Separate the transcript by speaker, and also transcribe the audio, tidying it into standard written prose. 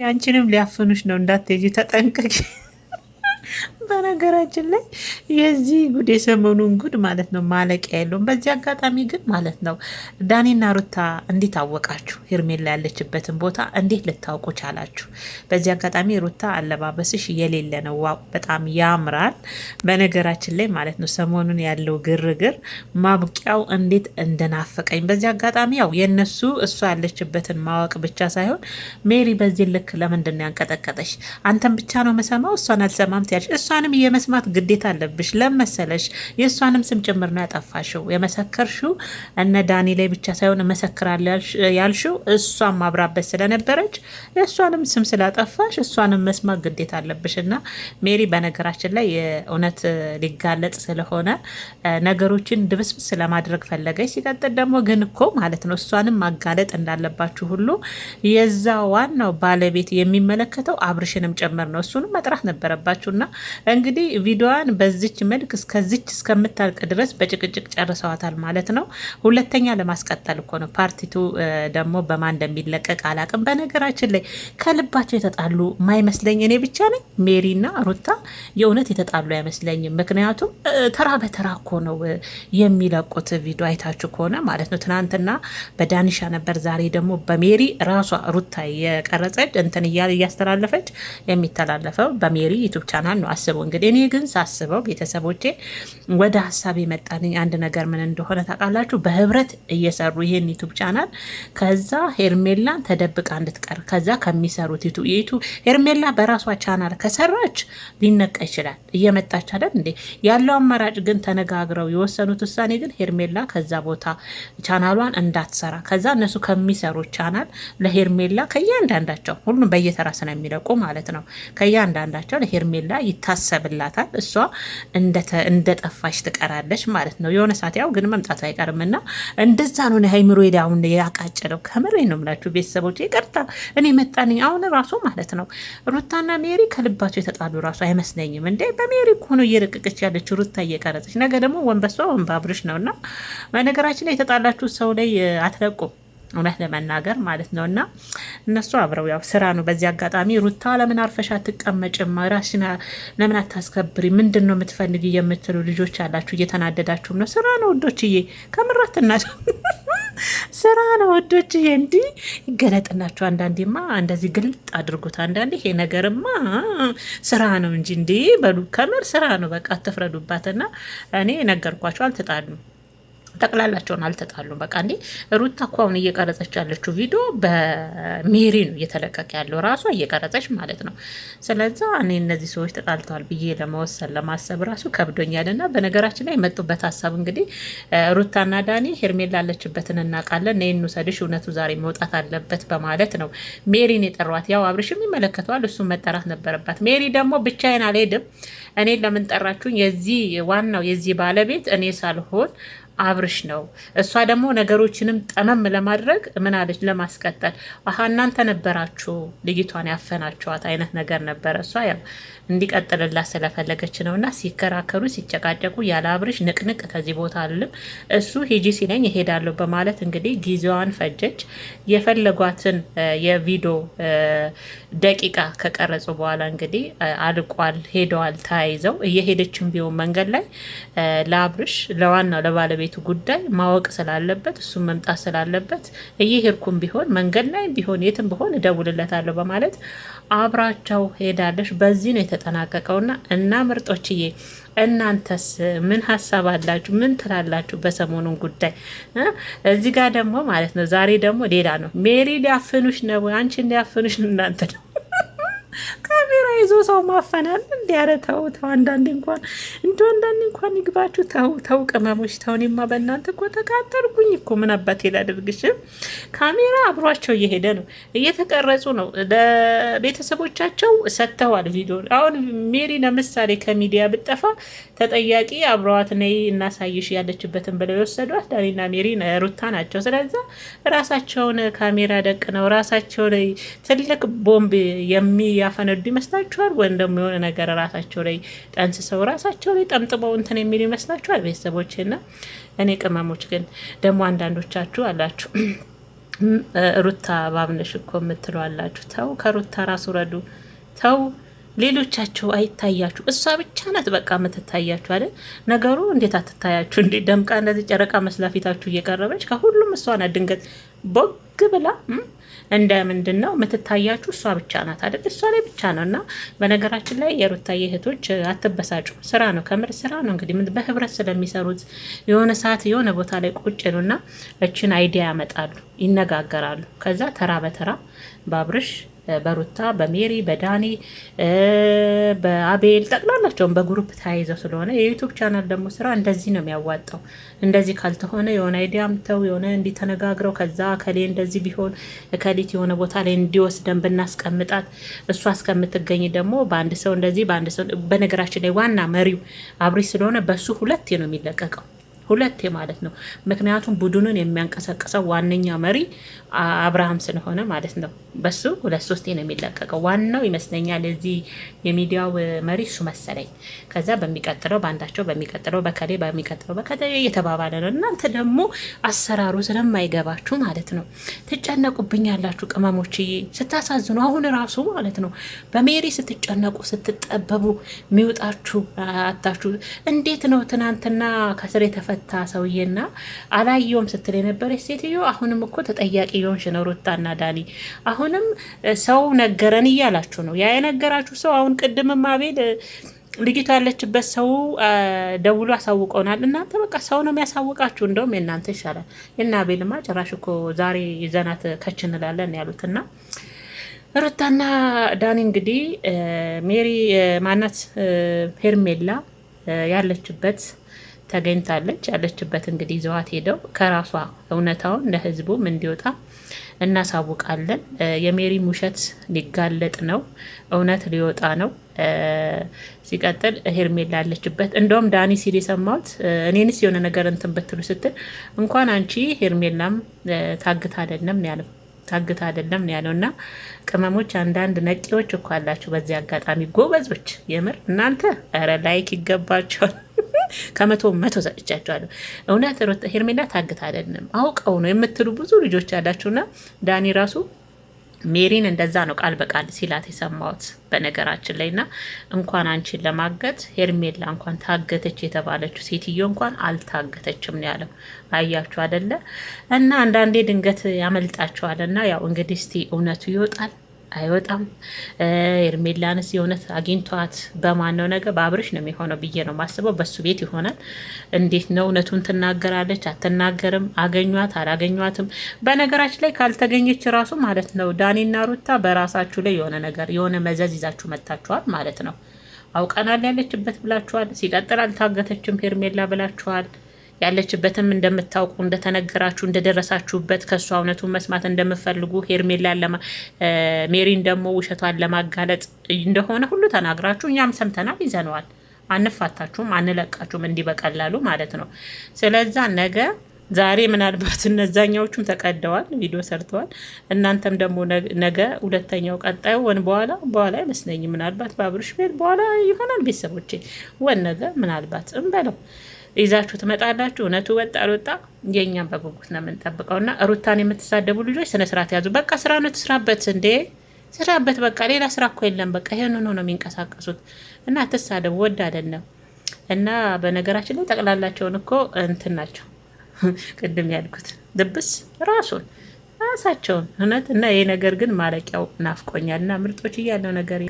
Speaker 1: ያንቺንም ሊያፍኑሽ ነው፣ እንዳትሄጂ ተጠንቀቂ። በነገራችን ላይ የዚህ ጉድ የሰሞኑን ጉድ ማለት ነው ማለቂያ የለውም። በዚህ አጋጣሚ ግን ማለት ነው ዳኒና ሩታ እንዴት አወቃችሁ? ሄርሜላ ያለችበትን ቦታ እንዴት ልታውቁ ቻላችሁ? በዚህ አጋጣሚ ሩታ አለባበስሽ የሌለ ነው፣ ዋው በጣም ያምራል። በነገራችን ላይ ማለት ነው ሰሞኑን ያለው ግርግር ማብቂያው እንዴት እንደናፈቀኝ በዚህ አጋጣሚ ያው የነሱ እሷ ያለችበትን ማወቅ ብቻ ሳይሆን ሜሪ በዚህ ልክ ለምንድን ነው ያንቀጠቀጠሽ? አንተን ብቻ ነው መሰማው እሷን አልሰማም ትያለሽ። እሷንም የመስማት ግዴታ አለብሽ። ለመሰለሽ የእሷንም ስም ጭምር ነው ያጠፋሽው። የመሰከርሽው እነ ዳኒ ላይ ብቻ ሳይሆን እመሰክራለሁ ያልሽው እሷን ማብራበት ስለነበረች የእሷንም ስም ስላጠፋሽ እሷንም መስማት ግዴታ አለብሽ። እና ሜሪ በነገራችን ላይ እውነት ሊጋለጥ ስለሆነ ነገሮችን ድብስብስ ለማድረግ ፈለገች። ሲቀጥል ደግሞ ግን እኮ ማለት ነው እሷንም ማጋለጥ እንዳለባችሁ ሁሉ የዛ ዋናው ባለቤት የሚመለከተው አብርሽንም ጭምር ነው። እሱንም መጥራት ነበረባችሁና እንግዲህ ቪዲዮዋን በዚች መልክ እስከዚች እስከምታልቅ ድረስ በጭቅጭቅ ጨርሰዋታል ማለት ነው። ሁለተኛ ለማስቀጠል እኮ ነው። ፓርቲቱ ደግሞ በማን እንደሚለቀቅ አላቅም። በነገራችን ላይ ከልባቸው የተጣሉ ማይመስለኝ እኔ ብቻ ነኝ። ሜሪና ሩታ የእውነት የተጣሉ አይመስለኝም። ምክንያቱም ተራ በተራ እኮ ነው የሚለቁት ቪዲዮ አይታችሁ ከሆነ ማለት ነው። ትናንትና በዳኒሻ ነበር፣ ዛሬ ደግሞ በሜሪ ራሷ ሩታ የቀረጸች እንትን እያስተላለፈች የሚተላለፈው በሜሪ ዩቱብ ቻናል ነው። አስበው እንግዲህ። እኔ ግን ሳስበው ቤተሰቦቼ ወደ ሀሳብ የመጣልኝ አንድ ነገር ምን እንደሆነ ታውቃላችሁ? በህብረት እየሰሩ ይሄን ዩቱብ ቻናል ከዛ ሄርሜላን ተደብቃ እንድትቀር ከዛ ከሚሰሩት ሄርሜላ በራሷ ቻናል ከሰራች ሊነቃ ይችላል። እየመጣች አይደል እንዴ? ያለው አማራጭ ግን ተነጋግረው የወሰኑት ውሳኔ ግን ሄርሜላ ከዛ ቦታ ቻናሏን እንዳትሰራ ከዛ እነሱ ከሚሰሩት ቻናል ለሄርሜላ ከእያንዳንዳቸው ሁሉም በየተራ ስለሚለቁ ማለት ነው ከእያንዳንዳቸው ለሄርሜላ ይታሰብላታል። እሷ እንደጠፋሽ ትቀራለች ማለት ነው። የሆነ ሰዓት ያው ግን መምጣቱ አይቀርምና እንደዛ ነው። ሃይምሮ ሄዳሁን ያቃጨለው ከምሬ ነው የምላችሁ ቤተሰቦች፣ ይቅርታ እኔ መጣንኝ አሁን ራሱ ማለት ነው። ሩታና ሜሪ ከልባቸው የተጣሉ ራሱ አይመስለኝም። እንዴ በሜሪ እኮ ነው እየረቀቀች ያለችው ሩታ እየቀረጸች። ነገ ደግሞ ወንበሷ ወንባ አብርሽ ነውና በነገራችን ላይ የተጣላችሁ ሰው ላይ አትለቁም እውነት ለመናገር ማለት ነው። እና እነሱ አብረው ያው ስራ ነው። በዚህ አጋጣሚ ሩታ ለምን አርፈሽ አትቀመጭም? ራስሽን ለምን አታስከብሪ? ምንድን ነው የምትፈልጊ የምትሉ ልጆች አላችሁ፣ እየተናደዳችሁም ነው። ስራ ነው ወዶችዬ፣ ከምራትና ስራ ነው ወዶችዬ። እንዲህ ይገለጥናችሁ። አንዳንዴማ እንደዚህ ግልጥ አድርጉት። አንዳንዴ ይሄ ነገርማ ስራ ነው እንጂ እንዲህ በሉ፣ ከምር ስራ ነው። በቃ አትፍረዱባትና እኔ ነገርኳቸው፣ አልተጣሉም ጠቅላላቸውን አልተጣሉም። በቃ እንዴ ሩታ እኮ አሁን እየቀረጸች ያለችው ቪዲዮ በሜሪ ነው እየተለቀቀ ያለው ራሷ እየቀረጸች ማለት ነው። ስለዛ እኔ እነዚህ ሰዎች ተጣልተዋል ብዬ ለመወሰን ለማሰብ ራሱ ከብዶኛል። እና በነገራችን ላይ የመጡበት ሀሳብ እንግዲህ ሩታና ዳኒ ሄርሜላ ያለችበትን እናውቃለን፣ ነይ እንውሰድሽ፣ እውነቱ ዛሬ መውጣት አለበት በማለት ነው ሜሪን የጠሯት። ያው አብርሽም ይመለከተዋል፣ እሱም መጠራት ነበረባት። ሜሪ ደግሞ ብቻዬን አልሄድም፣ እኔን ለምን ጠራችሁኝ? የዚህ ዋናው የዚህ ባለቤት እኔ ሳልሆን አብርሽ ነው። እሷ ደግሞ ነገሮችንም ጠመም ለማድረግ ምን አለች? ለማስቀጠል አሀ እናንተ ነበራችሁ ልጅቷን ያፈናችኋት አይነት ነገር ነበረ። እሷ ያው እንዲቀጥልላት ስለፈለገች ነው። እና ሲከራከሩ ሲጨቃጨቁ ያለ አብርሽ ንቅንቅ ከዚህ ቦታ አልልም፣ እሱ ሂጂ ሲለኝ እሄዳለሁ በማለት እንግዲህ ጊዜዋን ፈጀች። የፈለጓትን የቪዲዮ ደቂቃ ከቀረጹ በኋላ እንግዲህ አልቋል፣ ሄደዋል ተያይዘው። እየሄደችን ቢሆን መንገድ ላይ ለአብርሽ ለዋናው ለባለቤቱ ጉዳይ ማወቅ ስላለበት እሱም መምጣት ስላለበት እየሄድኩም ቢሆን መንገድ ላይ ቢሆን የትም ቢሆን እደውልለታለሁ በማለት አብራቸው ሄዳለች። በዚህ ነው የተጠናቀቀውና እና ምርጦችዬ እናንተስ ምን ሀሳብ አላችሁ? ምን ትላላችሁ በሰሞኑን ጉዳይ? እዚህ ጋር ደግሞ ማለት ነው ዛሬ ደግሞ ሌላ ነው። ሜሪ ሊያፍኑሽ ነው፣ አንቺን ሊያፍኑሽ ነው። እናንተ ነው ካሜራ ይዞ ሰው ማፈናል እንዲ ያረ ተው ተው። አንዳንዴ እንኳን ይግባችሁ። ተው ቅመሞች ተው። እኔማ በእናንተ እኮ ተቃጠልኩኝ እኮ። ምን አባቴ ላደርግሽ? ካሜራ አብሯቸው እየሄደ ነው፣ እየተቀረጹ ነው፣ ለቤተሰቦቻቸው ሰጥተዋል ቪዲዮ። አሁን ሜሪ ለምሳሌ ከሚዲያ ብጠፋ ተጠያቂ አብረዋት ነይ እናሳይሽ ያለችበትን ብለው የወሰዷት ዳኒና ሜሪ ሩታ ናቸው። ስለዛ ራሳቸውን ካሜራ ደቅ ነው ራሳቸው ላይ ትልቅ ቦምብ የሚያፈነዱ ይመስላችኋል? ወይም ደግሞ የሆነ ነገር ራሳቸው ላይ ጠንስሰው ራሳቸው ላይ ጠምጥመው እንትን የሚሉ ይመስላችኋል? ቤተሰቦችና እኔ ቅመሞች ግን ደግሞ አንዳንዶቻችሁ አላችሁ ሩታ ባብነሽ እኮ የምትለዋላችሁ ተው፣ ከሩታ ራሱ ረዱ ተው። ሌሎቻቸው አይታያችሁ፣ እሷ ብቻ ናት በቃ የምትታያችሁ አይደል? ነገሩ እንዴት አትታያችሁ እንዴ? ደምቃ እንደዚህ ጨረቃ መስላ ፊታችሁ እየቀረበች ከሁሉም እሷ ናት ድንገት ቦግ ብላ እንደ ምንድን ነው የምትታያችሁ? እሷ ብቻ ናት አይደል? እሷ ላይ ብቻ ነው። እና በነገራችን ላይ የሩታዬ እህቶች አትበሳጩ፣ ስራ ነው፣ ከምር ስራ ነው። እንግዲህ በህብረት ስለሚሰሩት የሆነ ሰዓት የሆነ ቦታ ላይ ቁጭ ነው እና እችን አይዲያ ያመጣሉ፣ ይነጋገራሉ። ከዛ ተራ በተራ በአብርሽ በሩታ በሜሪ በዳኒ በአቤል ጠቅላላቸውን በግሩፕ ተያይዘው ስለሆነ የዩቱብ ቻናል ደግሞ ስራ እንደዚህ ነው የሚያዋጣው። እንደዚህ ካልተሆነ የሆነ አይዲያ ምተው የሆነ እንዲተነጋግረው ከዛ ከሌ እንደዚህ ቢሆን ከሊት የሆነ ቦታ ላይ እንዲወስደን ብናስቀምጣት እሷ እስከምትገኝ ደግሞ በአንድ ሰው እንደዚህ በአንድ ሰው በነገራችን ላይ ዋና መሪው አብሪ ስለሆነ በሱ ሁለቴ ነው የሚለቀቀው። ሁለቴ ማለት ነው። ምክንያቱም ቡድኑን የሚያንቀሳቅሰው ዋነኛ መሪ አብርሃም ስለሆነ ማለት ነው። በሱ ሁለት ሶስቴ ነው የሚለቀቀው። ዋናው ይመስለኛል እዚህ የሚዲያው መሪ እሱ መሰለኝ። ከዛ በሚቀጥለው በአንዳቸው በሚቀጥለው በከሌ በሚቀጥለው በከሌ እየተባባለ ነው። እናንተ ደግሞ አሰራሩ ስለማይገባችሁ ማለት ነው ትጨነቁብኛላችሁ ቅመሞችዬ፣ ስታሳዝኑ። አሁን ራሱ ማለት ነው በሜሪ ስትጨነቁ ስትጠበቡ የሚውጣችሁ አታችሁ። እንዴት ነው ትናንትና ከስር የተፈታ ሰውዬና አላየውም ስትል የነበረች ሴትዮ አሁንም እኮ ተጠያቂ የሆንሽ ነው ሩታና ዳኒ። አሁንም ሰው ነገረን እያላችሁ ነው። ያ የነገራችሁ ሰው አሁን ቅድምም አቤል ልጅቷ ያለችበት ሰው ደውሎ አሳውቀውናል። እናንተ በቃ ሰው ነው የሚያሳውቃችሁ። እንደውም የእናንተ ይሻላል። የእነ አቤልማ ጭራሽ እኮ ዛሬ ይዘናት ከች እንላለን ያሉትና ሩታና ዳኒ እንግዲህ ሜሪ ማናት ሄርሜላ ያለችበት ተገኝታለች። ያለችበት እንግዲህ ይዘዋት ሄደው ከራሷ እውነታውን ለህዝቡም እንዲወጣ እናሳውቃለን። የሜሪም ውሸት ሊጋለጥ ነው፣ እውነት ሊወጣ ነው። ሲቀጥል ሄርሜላ ያለችበት እንደውም ዳኒ ሲል የሰማሁት እኔንስ የሆነ ነገር እንትን ብትሉ ስትል እንኳን አንቺ ሄርሜላም ታግታ አይደለም ያለው ታግታ አይደለም ያለው። እና ቅመሞች አንዳንድ ነቂዎች እኮ አላችሁ። በዚህ አጋጣሚ ጎበዞች፣ የምር እናንተ ኧረ ላይክ ይገባቸዋል። ከመቶ ሰጥቻቸዋለሁ። እውነት ሄርሜላ ታግታ አይደለም አውቀው ነው የምትሉ ብዙ ልጆች ያላችሁና ዳኒ ራሱ ሜሪን እንደዛ ነው ቃል በቃል ሲላት የሰማሁት በነገራችን ላይ። እና እንኳን አንቺን ለማገት ሄርሜላ እንኳን ታገተች የተባለችው ሴትዮ እንኳን አልታገተችም ነው ያለው። አያችሁ አይደለ? እና አንዳንዴ ድንገት ያመልጣችኋል። እና ያው እንግዲህ እስቲ እውነቱ ይወጣል አይወጣም። ሄርሜላንስ የእውነት አግኝቷት በማን ነው? ነገር በአብርሽ ነው የሚሆነው ብዬ ነው ማስበው። በሱ ቤት ይሆናል። እንዴት ነው? እውነቱን ትናገራለች አትናገርም? አገኟት አላገኟትም? በነገራችን ላይ ካልተገኘች ራሱ ማለት ነው ዳኒና ሩታ በራሳችሁ ላይ የሆነ ነገር የሆነ መዘዝ ይዛችሁ መታችኋል ማለት ነው። አውቀናል ያለችበት ብላችኋል። ሲቀጥል አልታገተችም ሄርሜላ ብላችኋል። ያለችበትም እንደምታውቁ እንደተነገራችሁ እንደደረሳችሁበት ከሷ እውነቱን መስማት እንደምፈልጉ ሄርሜላን ሜሪን ደግሞ ውሸቷን ለማጋለጥ እንደሆነ ሁሉ ተናግራችሁ እኛም ሰምተናል፣ ይዘነዋል። አንፋታችሁም፣ አንለቃችሁም እንዲህ በቀላሉ ማለት ነው። ስለዛ ነገ ዛሬ ምናልባት እነዛኛዎቹም ተቀደዋል፣ ቪዲዮ ሰርተዋል። እናንተም ደግሞ ነገ ሁለተኛው ቀጣዩ በኋላ አይመስለኝም። ምናልባት በአብርሽ ቤት በኋላ ይሆናል። ቤተሰቦቼ ነገ ምናልባት እንበለው ይዛችሁ ትመጣላችሁ። እውነቱ ወጣ አልወጣ የኛም በጉጉት ነው የምንጠብቀው። እና ሩታን የምትሳደቡ ልጆች ስነ ስርዓት ያዙ። በቃ ስራ ነው ትስራበት እንዴ፣ ስራበት። በቃ ሌላ ስራ እኮ የለም። በቃ ይሄን ነው የሚንቀሳቀሱት። እና ትሳደቡ ወድ አይደለም። እና በነገራችን ላይ ጠቅላላቸውን እኮ እንትን ናቸው ቅድም ያልኩት ድብስ ራሳቸውን እውነት። እና ይሄ ነገር ግን ማለቂያው ናፍቆኛል። እና ምርጦች እያለው ነገር